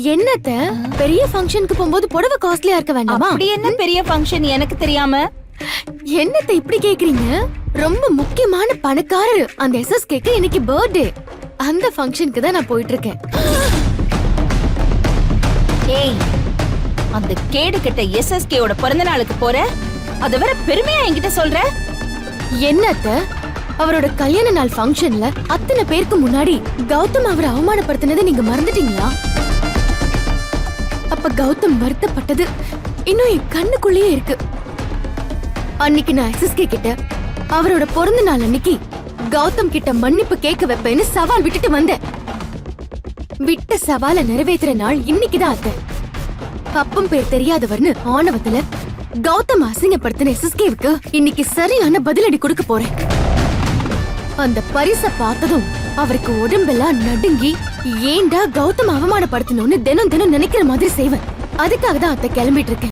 என்னத்த பெரிய ஃபங்க்ஷனுக்கு போகும்போது புடவை காஸ்ட்லியா இருக்க வேண்டாமா? அப்படி என்ன பெரிய ஃபங்க்ஷன் எனக்கு தெரியாம? என்னத்த இப்படி கேக்குறீங்க? ரொம்ப முக்கியமான பணக்காரர் அந்த எஸ்எஸ்கேக்கு இன்னைக்கு பர்த்டே. அந்த ஃபங்க்ஷனுக்கு தான் நான் போயிட்டு இருக்கேன். ஏய், அந்த கேடு கெட்ட எஸ்எஸ்கேவோட பிறந்த நாளுக்கு போற? அத வேற பெருமையா என்கிட்ட சொல்ற? என்னத்த அவரோட கல்யாண நாள் ஃபங்க்ஷன்ல அத்தனை பேருக்கு முன்னாடி கௌதம் அவரை அவமானப்படுத்தினதை நீங்க மறந்துட்டீங்களா? அப்ப கௌதம் வருத்தப்பட்டது இன்னும் என் கண்ணுக்குள்ளேயே இருக்கு. அன்னைக்கு நான் எஸ்எஸ்கே கிட்ட அவரோட பிறந்த நாள் அன்னைக்கு கௌதம் கிட்ட மன்னிப்பு கேட்க வைப்பேன்னு சவால் விட்டுட்டு வந்தேன். விட்ட சவாலை நிறைவேற்றுற நாள் இன்னைக்குதான் அத்த. அப்பம் பேர் தெரியாதவர்னு ஆணவத்துல கௌதம் அசிங்கப்படுத்தின எஸ்எஸ்கேவுக்கு இன்னைக்கு சரியான பதிலடி கொடுக்க போறேன். அந்த பரிச பார்த்ததும் அவருக்கு உடம்பெல்லாம் நடுங்கி ஏண்டா கௌதம் அவமானப்படுத்தணும்னு தினம் தினம் நினைக்கிற மாதிரி செய்வேன். அதுக்காக தான் அத்தை கிளம்பிட்டு இருக்கேன்.